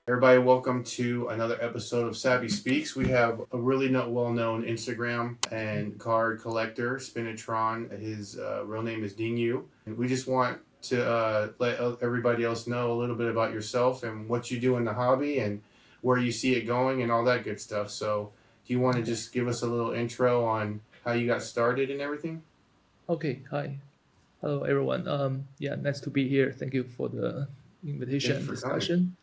Everybody, welcome to another episode of Sappy Speaks. We have a really well-known Instagram and card collector, Spinotron. His real name is Dingu. And we just want to let everybody else know a little bit about yourself and what you do in the hobby and where you see it going and all that good stuff. So, do you want to just give us a little intro on how you got started and everything? Okay, hi. Hello, everyone. Yeah, nice to be here. Thank you for the Thank invitation you and for coming. discussion.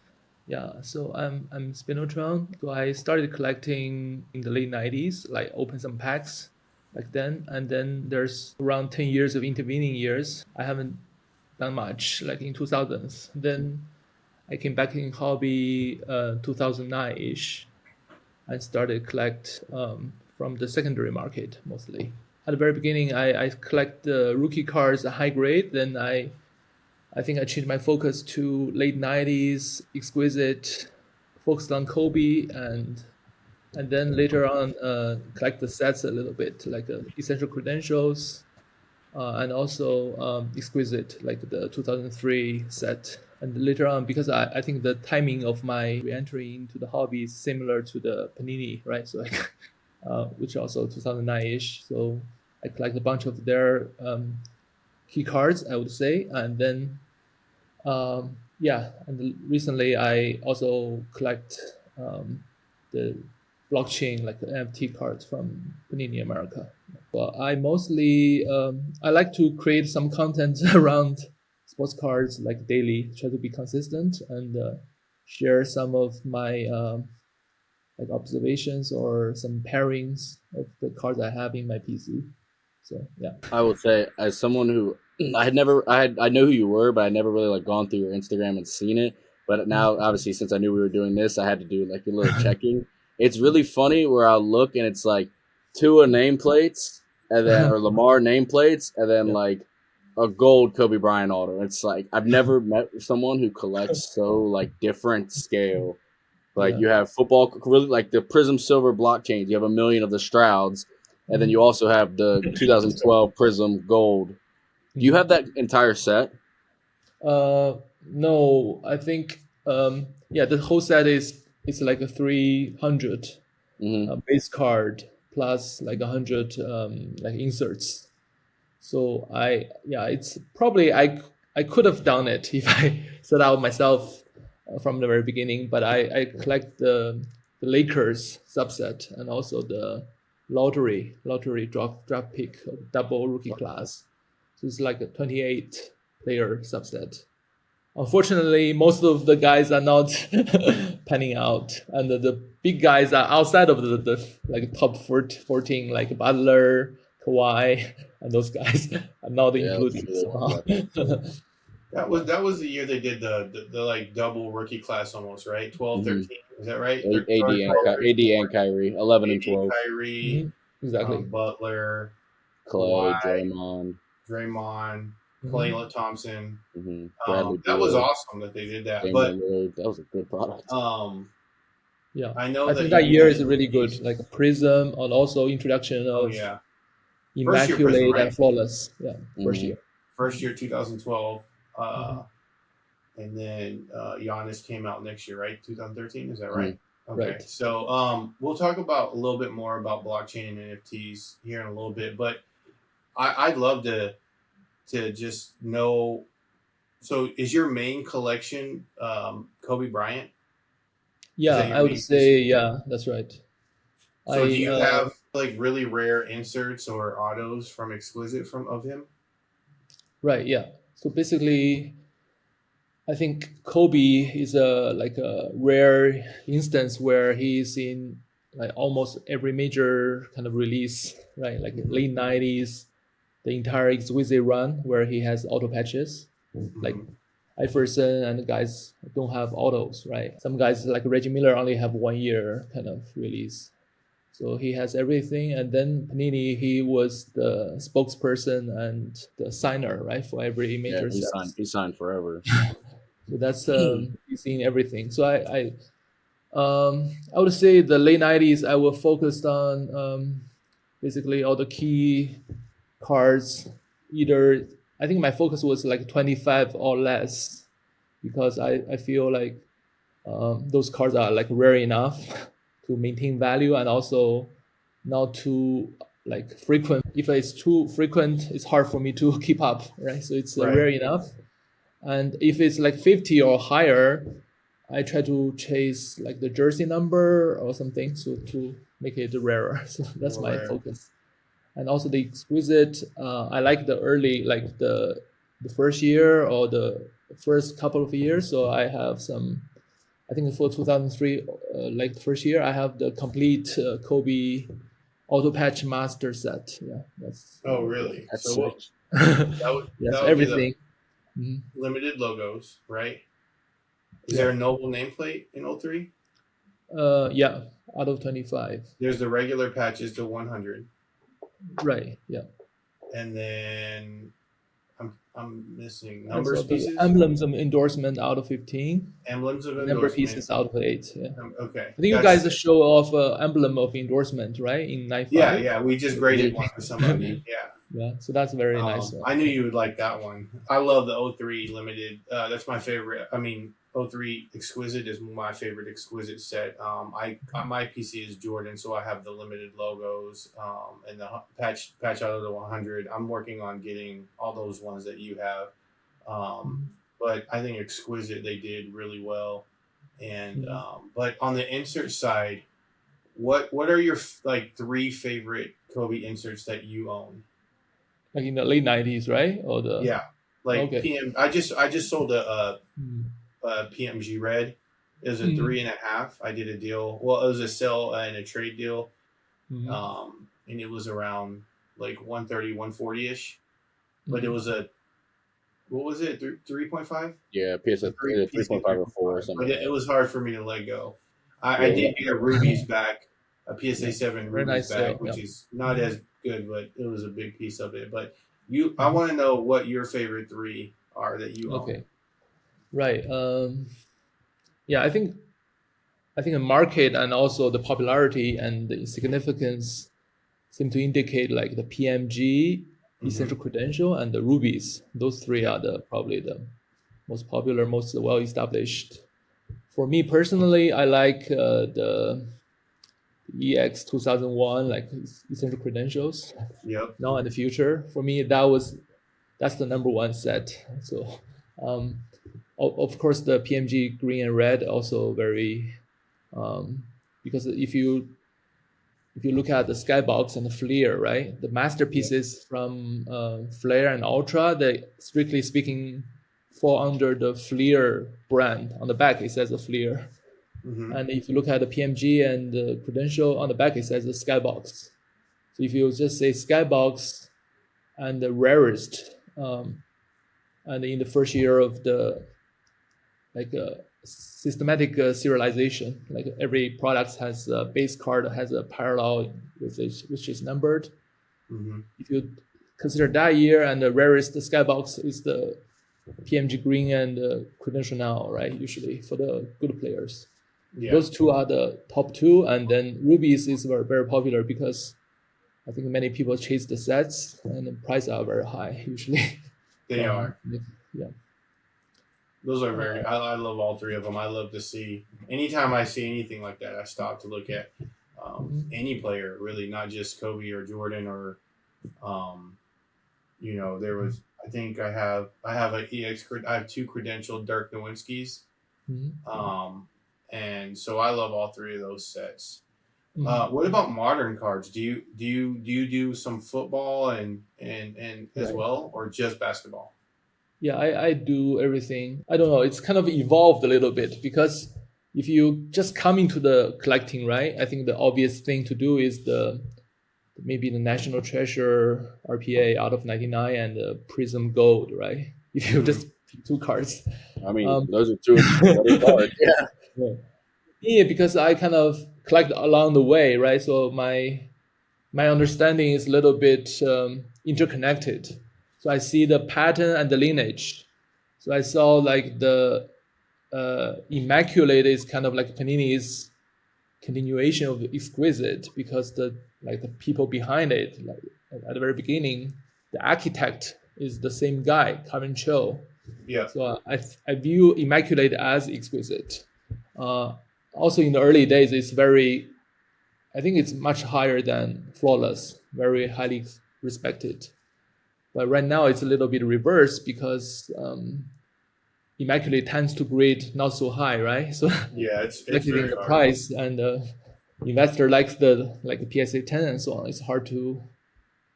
Yeah, so I'm Spinotron. So I started collecting in the late 90s, like open some packs back then. And then there's around 10 years of intervening years. I haven't done much, like in 2000s. Then I came back in hobby 2009-ish and started collect from the secondary market mostly. At the very beginning, I collect the rookie cards at high grade. Then I think I changed my focus to late 90s, exquisite, focused on Kobe, and then later on collect the sets a little bit, like essential credentials, and also exquisite, like the 2003 set. And later on, because I think the timing of my re-entry into the hobby is similar to the Panini, right? So like, which also 2009-ish. So I collect a bunch of their key cards, I would say, and then yeah, and recently I also collect the blockchain, like the NFT cards from Panini America. But I mostly I like to create some content around sports cards, like daily, try to be consistent and share some of my like observations or some pairings of the cards I have in my PC. So yeah. I would say, as someone who I know who you were, but I never really like gone through your Instagram and seen it. But now, obviously, since I knew we were doing this, I had to do like a little checking. It's really funny where I'll look and it's like Tua nameplates and then or Lamar nameplates and then Yeah. like a gold Kobe Bryant auto. It's like I've never met someone who collects so like different scale. Like Yeah. you have football, really like the Prism Silver blockchains. You have a million of the Strouds, and then you Mhm. also have the 2012 Prism Gold. Do you have Mhm. that entire set? No, I think yeah, the whole set is like a 300 Mm-hmm. base card plus like 100 like inserts. So yeah, it's probably I could have done it if I set out myself from the very beginning, but I collect the Lakers subset and also the lottery draft pick of double rookie class. So it's like a 28 player subset. Unfortunately, most of the guys are not panning out, and the big guys are outside of the like top 14, like Butler, Kawhi, and those guys are not Yeah, let's included see those somehow. collections too. That was the year they did the like double rookie class almost, right? 12, Mm-hmm. 13. Is that right? AD and AD and Kyrie, 11 and AD, 12. Kyrie, Mhm. Exactly. Butler, Clay, Kawhi, Draymond, Draymond, Hmm. Klay Thompson. Bradley That was Beal, awesome that they did that. But Damian Lillard. That was a good product. um, Yeah, I know I that think you that year is use really good, these. like a Prism, and also introduction Oh of yeah, first year Prism, Immaculate right? and Flawless. Yeah, first Mm-hmm. year. First year 2012. Hmm. And then Giannis came out next year, right? 2013, is that Mm-hmm. right? Okay, Right. so we'll talk about a little bit more about blockchain and NFTs here in a little bit, but I'd love to just know. So, is your main collection Kobe Bryant? Is Yeah, that your I would main piece? say yeah, that's right. So, do I you have like really rare inserts or autos from Exquisite from of him? Right, yeah. So basically, I think Kobe is a like a rare instance where he's in like almost every major kind of release, right? Like Mm-hmm. late 90s, the entire Exquisite run where he has auto patches. Like Mm-hmm. Iverson and the guys don't have autos, right? Some guys like Reggie Miller only have 1 year kind of release. So he has everything, and then Panini, he was the spokesperson and the signer, right, for every Yeah, major he signed. sets. He signed forever. So that's he's seen everything. So I would say the late 90s I was focused on basically all the key cards. Either I think my focus was like 25 or less because I feel like those cards are like rare enough to maintain value, and also not too like frequent. If it's too frequent, it's hard for me to keep up, right? So it's Right. rare enough. And if it's like 50 or higher, I try to chase like the jersey number or something, so to make it rarer. So that's More my rare. focus. And also the exquisite, I like the early, like the first year or the first couple of years. So I have some, I think for 2003, like the first year, I have the complete Kobe auto patch master set. Yeah, that's Oh, really? That's So sick. what? That yes, would be the everything. Mhm. limited logos, right? Is Yeah. there a noble nameplate in 03? Yeah, out of 25. There's the regular patches to 100, Right. Yeah. and then I'm missing And numbers so the pieces, emblems of endorsement out of 15, emblems of number endorsement. pieces out of 8. Yeah. Okay, I think you that's guys show off emblem of endorsement, right? In 95. yeah. We just graded one for somebody. Yeah. Yeah. So that's a very nice one. I knew you would like that one. I love the 03 limited. That's my favorite. I mean, 03 exquisite is my favorite exquisite set. My PC is Jordan, so I have the limited logos and the patch out of the 100. I'm working on getting all those ones that you have. But I think exquisite they did really well. And but on the insert side, what are your like 3 favorite Kobe inserts that you own? Like in the late 90s, right? Or the Yeah, like okay. PM. I just sold a Mm. PMG Red. It was a Mm. 3.5. I did a deal. Well, it was a sell and a trade deal. Mhm. And it was around like 130, 140 ish. But it Mhm. was a what was it? 3.5. Yeah, PSA 3.5 or 4 or something. But Like it was hard for me to let go. I Yeah. did get a Rubies back, a PSA 7 Very Rubies nice back, sale, which yeah. is not as good, but it was a big piece of it. But I want to know what your favorite 3 are that you own. Okay. Right. Yeah, I think the market and also the popularity and the significance seem to indicate like the PMG, essential credential, and the rubies. Those 3 Yeah. are probably the most popular, most well established. For me personally, I like the EX 2001, like essential credentials. Yep. Now and the future. For me, that's the number 1 set. So, of course, the PMG green and red also very, because if you look at the Skybox and the Flare, right, the masterpieces from Flare and Ultra, they strictly speaking fall under the Flare brand. On the back, it says the Flare. And if you look at the PMG and the credential, on the back, it says the Skybox. So if you just say Skybox and the rarest, and in the first year of the like systematic serialization, like every product has a base card has a parallel with it, which is numbered. If you consider that year, and the rarest Skybox is the PMG green and credential now, right? Usually for the good players. Yeah. Those 2 are the top 2, and then rubies is very, very popular because I think many people chase the sets and the prices are very high usually. They are. Yeah. Those are very. I love all 3 of them. I love to see. Anytime I see anything like that, I stop to look at any player, really, not just Kobe or Jordan or, there was. I think I have an EX. I have 2 credentialed Dirk Nowinski's, and so I love all 3 of those sets. What about modern cards? Do you do some football and as well, or just basketball? Yeah, I do everything. I don't know. It's kind of evolved a little bit because if you just come into the collecting, right? I think the obvious thing to do is maybe the National Treasure RPA out of 99 and the Prism Gold, right? If you just pick 2 cards. I mean, those are 2 exciting cards. Yeah. Yeah, because I kind of collect along the way, right? So my understanding is a little bit interconnected. So I see the pattern and the lineage. So I saw like the Immaculate is kind of like Panini's continuation of exquisite, because the people behind it, like at the very beginning, the architect is the same guy, Karen Cho. Yeah. So I view Immaculate as exquisite. Also in the early days, I think it's much higher than Flawless, very highly respected. But right now it's a little bit reversed because Immaculate tends to grade not so high, right? So Yeah, it's reflected in very the hard. price, and investor likes the PSA 10 and so on. It's hard to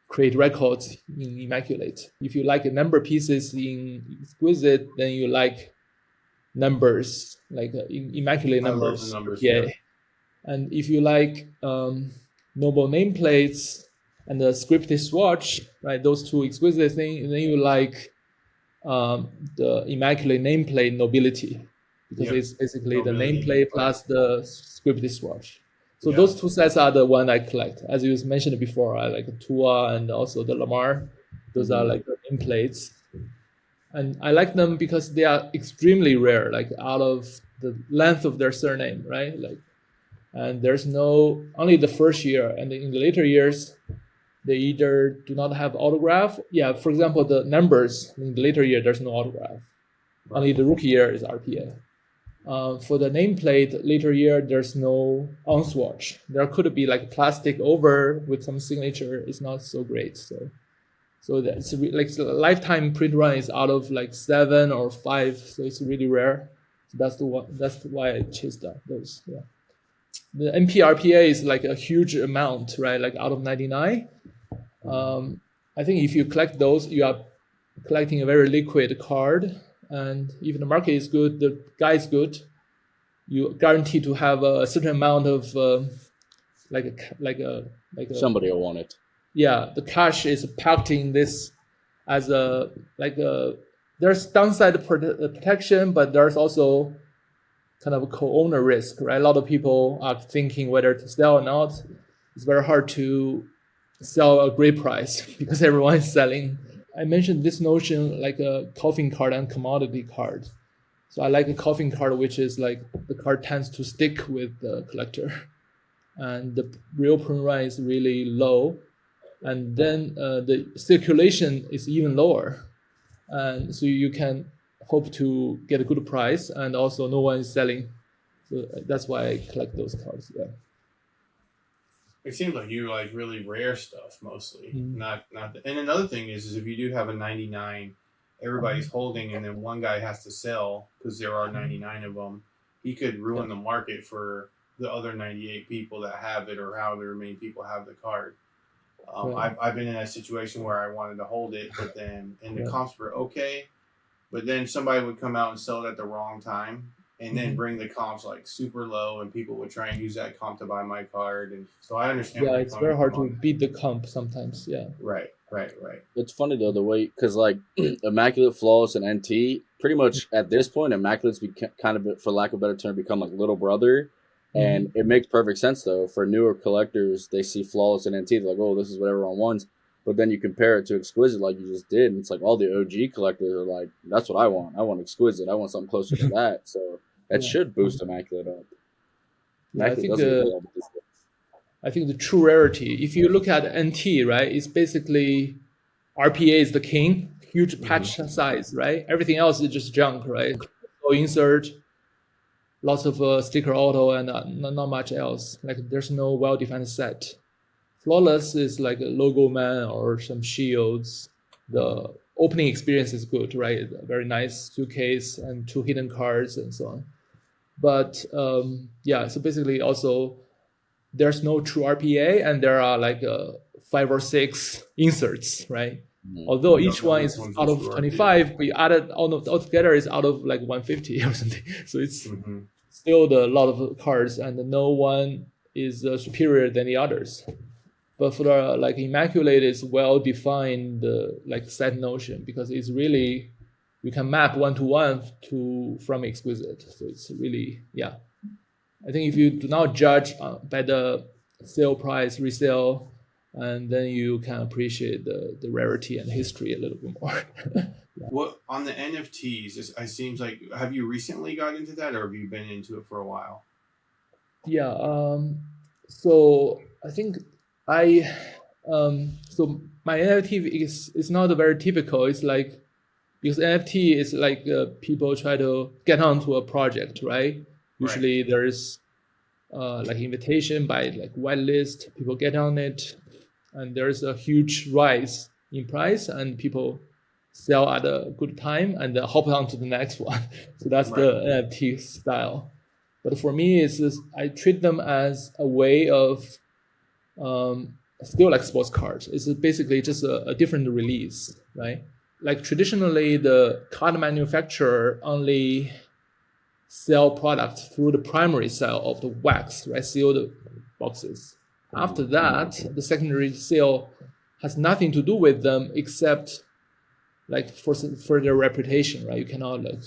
create records in Immaculate. If you like number pieces in Exquisite, then you like numbers, like Immaculate I love the numbers, numbers. RPA. Yeah. And if you like noble nameplates and the scripted swatch, right, those two exquisite things, and then you like the Immaculate nameplate nobility, because Yep. it's basically the Nobility nameplate nameplate. plus the scripted swatch. So Yeah. those two sets are the one I collect. As you mentioned before, I like Tua and also the Lamar. Those are like the nameplates. And I like them because they are extremely rare, like out of the length of their surname, right? Like, and there's no, only the first year, and in the later years, they either do not have autograph. Yeah, for example, the numbers in the later year, there's no autograph. Right. Only the rookie year is RPA. For the nameplate, later year, there's no on-swatch. There could be like plastic over with some signature. It's not so great. So that's like the lifetime print run is out of like 7 or 5. So it's really rare. So that's why I chase those. Yeah. The NPRPA is like a huge amount, right? Like out of 99. I think if you collect those, you are collecting a very liquid card. And if the market is good, the guy is good, you guarantee to have a certain amount of Somebody will want it. Yeah, the cash is packed in this as there's downside protection, but there's also kind of a co-owner risk, right? A lot of people are thinking whether to sell or not. It's very hard to sell a great price because everyone is selling. I mentioned this notion like a coffin card and commodity card. So I like a coffin card, which is like the card tends to stick with the collector, and the real print run is really low, and then the circulation is even lower, and so you can hope to get a good price, and also no one is selling. So that's why I collect those cards. Yeah. It seems like you like really rare stuff mostly. Mm. Not. And another thing is if you do have a 99, everybody's holding, and then one guy has to sell because there are 99 of them. He could ruin the market for the other 98 people that have it, or however many people have the card. I've been in a situation where I wanted to hold it, but then the comps were okay, but then somebody would come out and sell it at the wrong time, and then bring the comps like super low, and people would try and use that comp to buy my card, and so I understand. Yeah, it's very hard to beat the comp sometimes. Yeah. Right. It's funny though the way, because like Immaculate, Flawless, and NT, pretty much at this point, Immaculate's kind of, for lack of a better term, become like little brother. And it makes perfect sense though for newer collectors. They see Flawless and NT, they're like, oh, this is what everyone wants. But then you compare it to Exquisite, like you just did, and it's like all the OG collectors are like, that's what I want. I want Exquisite. I want something closer to that. So that should boost Immaculate up. Yeah, Immaculate I think the true rarity, if you look at NT, right, it's basically RPA is the king, huge patch size, right? Everything else is just junk, right? So insert, lots of sticker auto, and not much else. Like there's no well-defined set. Flawless is like a logo man or some shields. The opening experience is good, right? A very nice suitcase and 2 hidden cards and so on. But so basically also there's no true RPA, and there are like 5 or 6 inserts, right? Although each one is out of 25, but you added altogether is out of like 150 or something. So it's still a lot of cards, and no one is superior than the others. But for the like Immaculate is well defined like set notion, because it's really, you can map 1-to-1 from Exquisite. So it's really, yeah. I think if you do not judge by the sale price, resale, and then you can appreciate the rarity and history a little bit more. What on the NFTs? It seems like, have you recently got into that, or have you been into it for a while? Yeah. So I think so my NFT is not very typical. It's like, because NFT is like people try to get onto a project, right? Usually there's like invitation by like whitelist, people get on it, and there's a huge rise in price, and people sell at a good time and then hop on to the next one. So that's the NFT style. But for me, I treat them as a way of still like sports cards. It's basically just a different release, right? Like traditionally, the card manufacturer only sell products through the primary sale of the wax, right? Sealed boxes. After that, the secondary sale has nothing to do with them except like for their reputation, right? You cannot like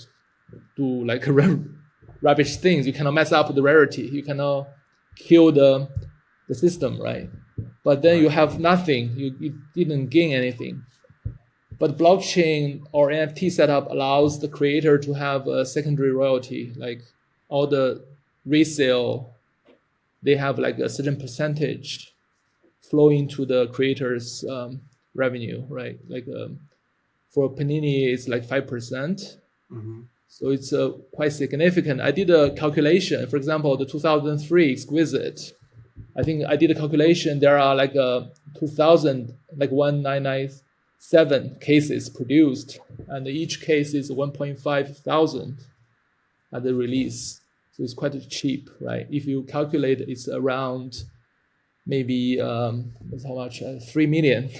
do like rubbish things. You cannot mess up the rarity. You cannot kill the system, right? But then you have nothing. You didn't gain anything. But blockchain or NFT setup allows the creator to have a secondary royalty, like all the resale, they have like a certain percentage flow into the creator's revenue, right? Like for Panini, it's like 5%. So it's quite significant. I did a calculation. For example, the 2003 Exquisite, I think I did a calculation. There are like 2,000, like 1997 cases produced, and each case is 1.5 thousand at the release. So it's quite cheap, right? If you calculate, it's around maybe that's how much 3 million.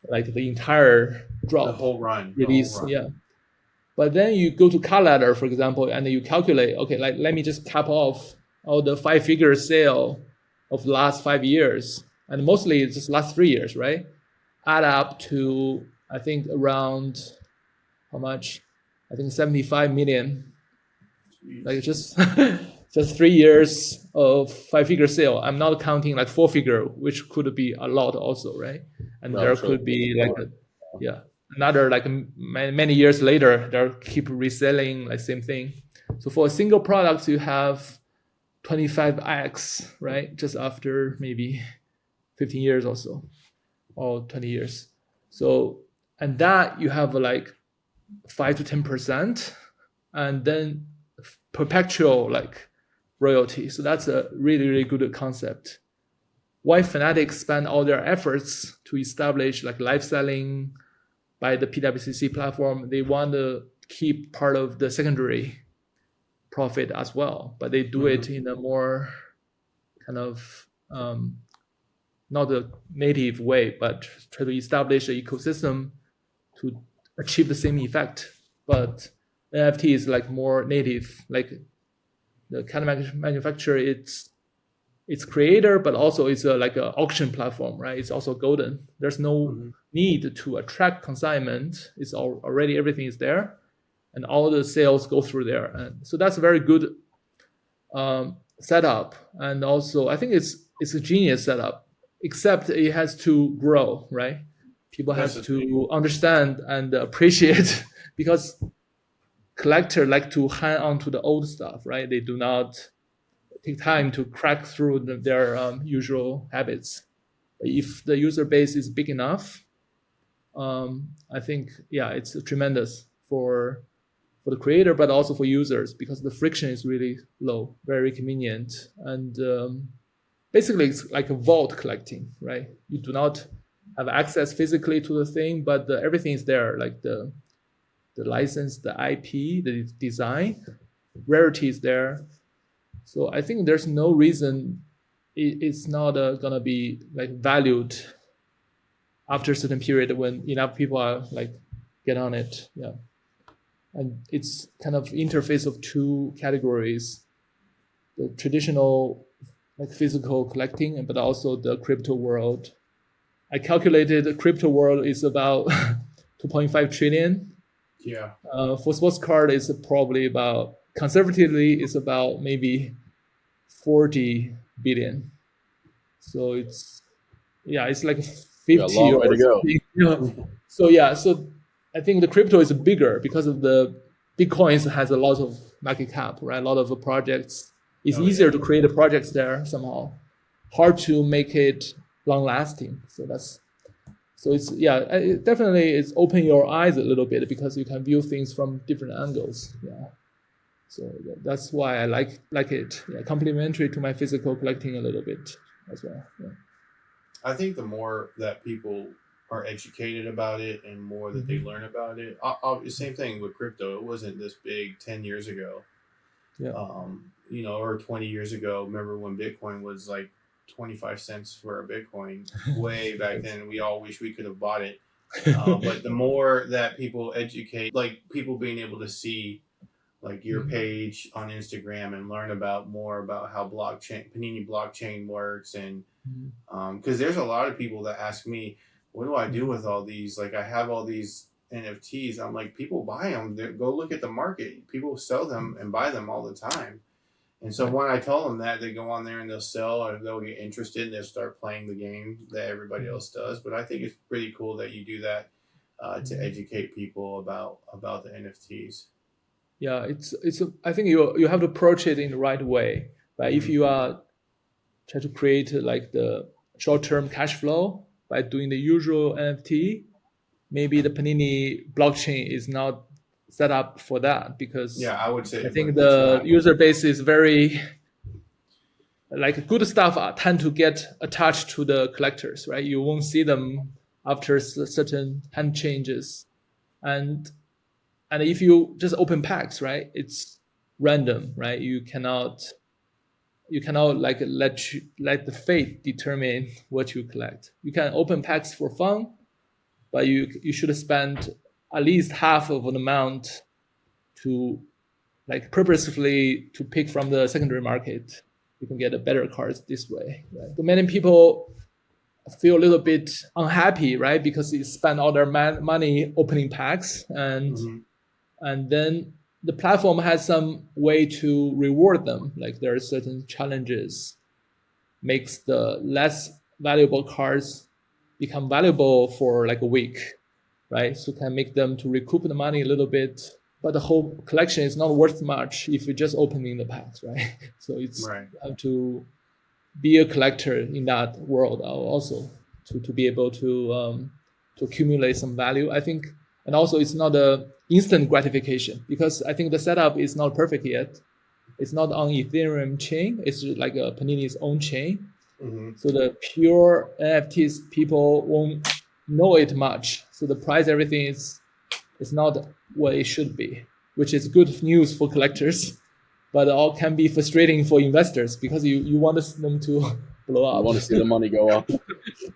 Like the entire drop, the whole run release, yeah. But then you go to Car Ladder, for example, and you calculate, okay, like let me just cap off all the 5-figure sale of the last 5 years, and mostly it's just last 3 years, right? Add up to, I think, around how much? I think 75 million. Jeez. Like just 3 years of 5-figure sale. I'm not counting like 4-figure, which could be a lot also, right? And there could be like another like many years later, they'll keep reselling like same thing. So for a single product, you have 25x, right? Just after maybe 15 years or so, or 20 years. So, and that you have like 5 to 10%, and then perpetual like royalty. So that's a really, really good concept. Why Fanatics spend all their efforts to establish like live selling by the PWCC platform? They want to keep part of the secondary profit as well, but they do it in a more kind of not a native way, but try to establish an ecosystem to achieve the same effect. But NFT is like more native, like the kind of manufacturer, it's creator, but also it's like an auction platform, right? It's also golden. There's no need to attract consignment. It's already everything is there, and all the sales go through there. And so that's a very good setup. And also, I think it's a genius setup, except it has to grow, right? People have to understand and appreciate because collectors like to hang on to the old stuff, right? They do not take time to crack through their usual habits. If the user base is big enough, I think, it's tremendous for the creator, but also for users, because the friction is really low, very convenient. And basically, it's like a vault collecting, right? You do not have access physically to the thing, but everything is there, like the license, the IP, the design, rarity is there. So I think there's no reason it's not gonna be like valued after a certain period when enough people are like get on it. Yeah, and it's kind of interface of two categories: the traditional like physical collecting, but also the crypto world. I calculated the crypto world is about 2.5 trillion. Yeah. For sports card, it's probably about, conservatively, it's about maybe 40 billion. So it's like 50 a long way to go. So I think the crypto is bigger because of the Bitcoins has a lot of market cap, right? A lot of projects. It's easier to create the projects there somehow. Hard to make it long lasting. So it definitely it's open your eyes a little bit because you can view things from different angles. Yeah. So that's why I like it. Yeah, complementary to my physical collecting a little bit as well. Yeah. I think the more that people are educated about it and more that they learn about it, same thing with crypto. It wasn't this big 10 years ago, Yeah. or 20 years ago. Remember when Bitcoin was like 25 cents for a Bitcoin way back then? We all wish we could have bought it. But the more that people educate, like people being able to see like your page on Instagram and learn more about how Panini blockchain works, and because there's a lot of people that ask me, what do I do with all these? Like I have all these NFTs. I'm like, people buy them. Go look at the market. People sell them and buy them all the time. And so when I tell them that, they go on there and they'll sell, or they'll get interested and they'll start playing the game that everybody else does. But I think it's pretty cool that you do that to educate people about the NFTs. Yeah, I think you have to approach it in the right way. Right? If you are try to create like the short-term cash flow by doing the usual NFT, maybe the Panini blockchain is not set up for that, because Yeah, I would say I think it's the not. user base is very like good stuff tend to get attached to the collectors, right? You won't see them after certain hand changes, and if you just open packs, right, it's random, right? You cannot like let the fate determine what you collect. You can open packs for fun, but you should spend at least half of an amount to like purposefully to pick from the secondary market. You can get a better cards this way, right? So many people feel a little bit unhappy, right, because they spend all their money opening packs, and then the platform has some way to reward them. Like there are certain challenges, makes the less valuable cards become valuable for like a week, right? So can make them to recoup the money a little bit, but the whole collection is not worth much if you're just opening the packs, right? So it's Right. you have to be a collector in that world also to be able to accumulate some value, I think. And also it's not a instant gratification, because I think the setup is not perfect yet. It's not on Ethereum chain. It's like a Panini's own chain. So the pure NFTs, people won't know it much. So the price, everything is not what it should be, which is good news for collectors, but it all can be frustrating for investors, because you want them to blow up. You want to see the money go up.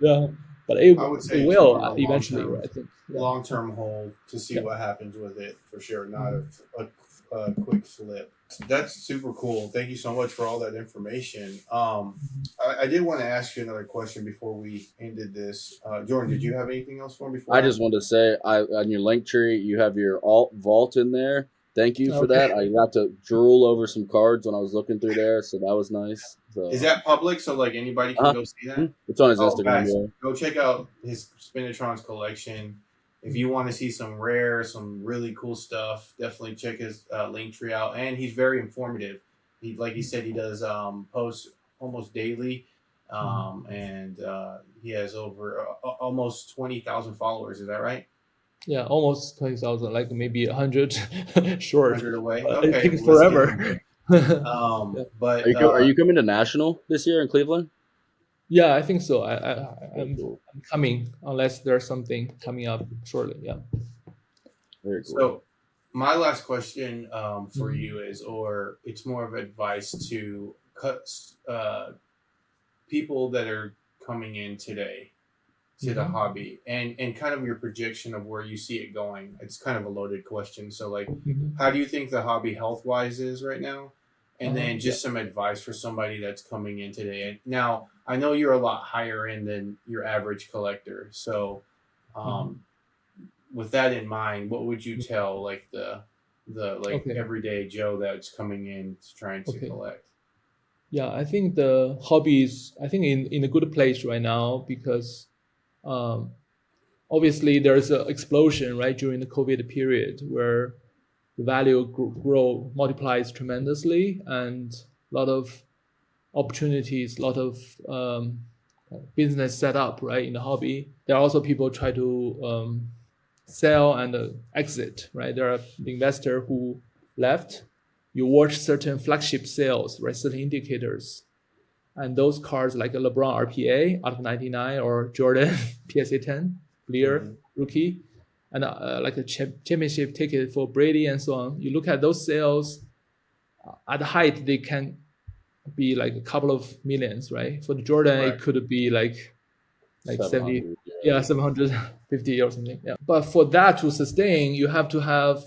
Yeah, but it I would say it it's will more of a eventually, right? I think. Yeah. long-term hold to see what happens with it for sure, not a quick flip. That's super cool. Thank you so much for all that information. I did want to ask you another question before we ended this. Jordan, did you have anything else for me before? I just wanted to say, on your link tree, you have your alt vault in there. Thank you for that. I got to drool over some cards when I was looking through there, so that was nice. So, is that public, so like anybody can go see that? It's on his Instagram. Guys, Yeah. go check out his Spinotron's collection. If you want to see some really cool stuff, definitely check his link tree out. And he's very informative. Like he said, he does posts almost daily, and he has over almost 20,000 followers. Is that right? Yeah, almost 20,000, like maybe 100 short. 100 away. Okay, Okay, it takes forever. But Are you coming to National this year in Cleveland? Yeah, I think so. I'm coming, unless there's something coming up shortly. Yeah. Very cool. So, my last question for you is, or it's more of advice to people that are coming in today to the hobby, and kind of your projection of where you see it going. It's kind of a loaded question. So, like, how do you think the hobby health-wise is right now? And then just some advice for somebody that's coming in today. And now, I know you're a lot higher end than your average collector. So, with that in mind, what would you tell like the everyday Joe that's coming in trying to collect? Yeah, I think the hobby is in a good place right now, because obviously there's an explosion right during the COVID period where the value multiplies tremendously, and a lot of opportunities, a lot of business set up right in the hobby. There are also people try to sell and exit, right? There are the investor who left, you watch certain flagship sales, right? Certain indicators. And those cards like a LeBron RPA out of 99 or Jordan PSA 10, Fleer rookie, and like a championship ticket for Brady and so on. You look at those sales, at the height, they can be like a couple of millions, right? For the Jordan, Right. it could be like 70, 700, yeah, 750 or something. Yeah. But for that to sustain, you have to have,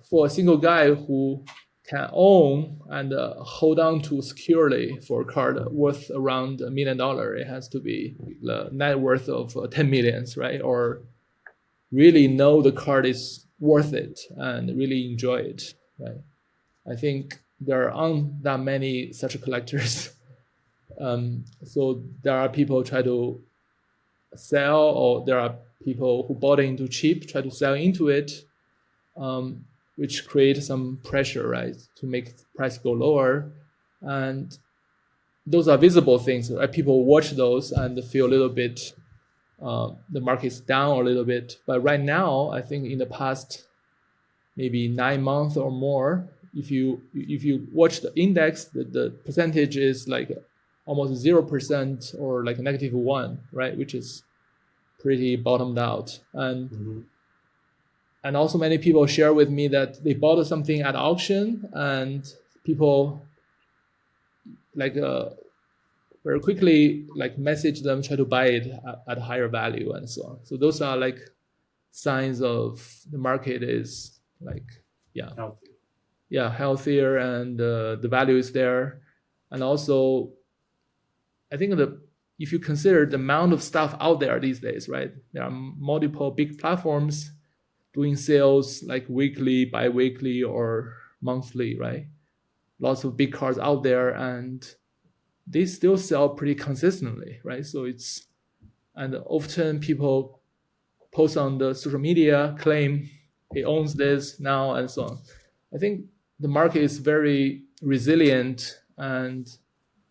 for a single guy who can own and hold on to securely for a card worth around $1 million, it has to be the net worth of 10 millions, right? Or really know the card is worth it and really enjoy it, right? I think there aren't that many such collectors. So there are people try to sell, or there are people who bought into cheap, try to sell into it, which creates some pressure, right, to make price go lower. And those are visible things, right? People watch those and feel a little bit, the market's down a little bit. But right now, I think in the past maybe 9 months or more, if you watch the index, the percentage is like almost 0% or like -1, right? Which is pretty bottomed out. And also many people share with me that they bought something at auction and people like very quickly like message them, try to buy it at a higher value and so on. So those are like signs of the market is like, healthier, and the value is there. And also, I think if you consider the amount of stuff out there these days, right? There are multiple big platforms doing sales like weekly, bi-weekly, or monthly, right? Lots of big cards out there, and they still sell pretty consistently, right? So and often people post on the social media, claim he owns this now, and so on. I think the market is very resilient and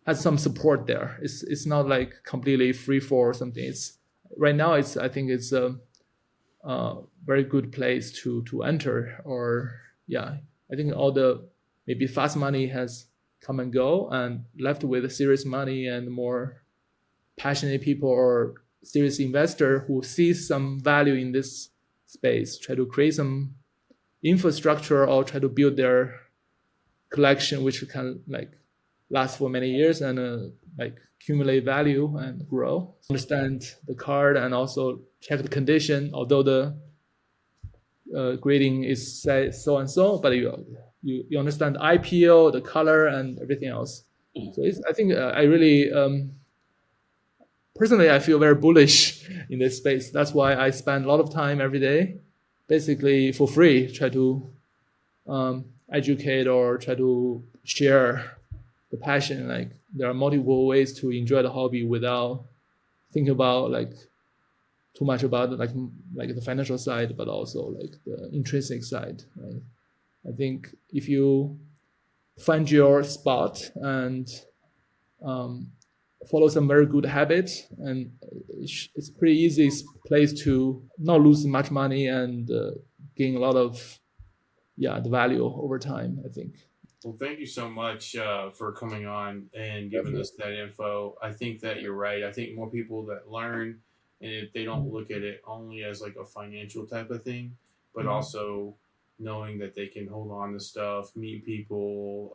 has some support there. It's not like completely free fall or something. Right now, I think it's a very good place to enter. Or I think all the maybe fast money has come and go, and left with serious money and more passionate people or serious investor who sees some value in this space, try to create some infrastructure or try to build their collection, which can like last for many years and like accumulate value and grow. Understand the card and also check the condition, although the grading is so and so, but you understand the IPO, the color, and everything else. So I think I really personally, I feel very bullish in this space. That's why I spend a lot of time every day, basically for free, try to educate or try to share the passion. Like there are multiple ways to enjoy the hobby without thinking about like too much about like the financial side, but also like the intrinsic side. Right? I think if you find your spot and follow some very good habits, and it's pretty easy place to not lose much money and gain a lot of the value over time, I think. Well, thank you so much for coming on and giving us that info. I think that you're right. I think more people that learn, and if they don't look at it only as like a financial type of thing, but also knowing that they can hold on to stuff, meet people.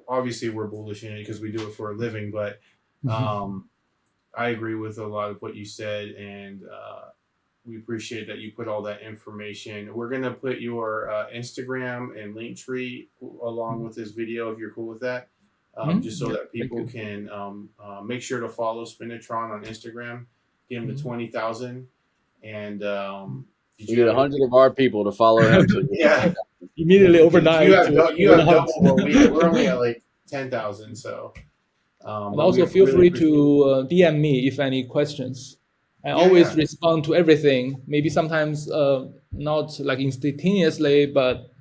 Obviously we're bullish in it because we do it for a living, but I agree with a lot of what you said, and we appreciate that you put all that information. We're going to put your Instagram and Linktree along with this video if you're cool with that, just so that people can make sure to follow Spinotron on Instagram, get him to 20,000, and we get 100 of our people to follow him. So immediately overnight. You have double. We're only at like 10,000. So, and also feel free to DM me if any questions. I always respond to everything. Maybe sometimes not like instantaneously, but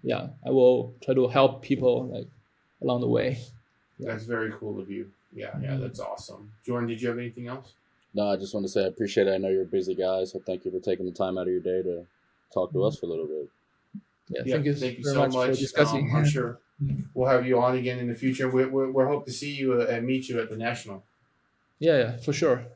I will try to help people like along the way. That's very cool of you. Yeah, that's awesome. Jordan, did you have anything else? No, I just want to say I appreciate it. I know you're a busy guy, so thank you for taking the time out of your day to talk to us for a little bit. Yeah, Yeah, thank you thank you very so much for much. discussing. I'm sure we'll have you on again in the future. We hope to see you and meet you at the national. Yeah, yeah, for sure.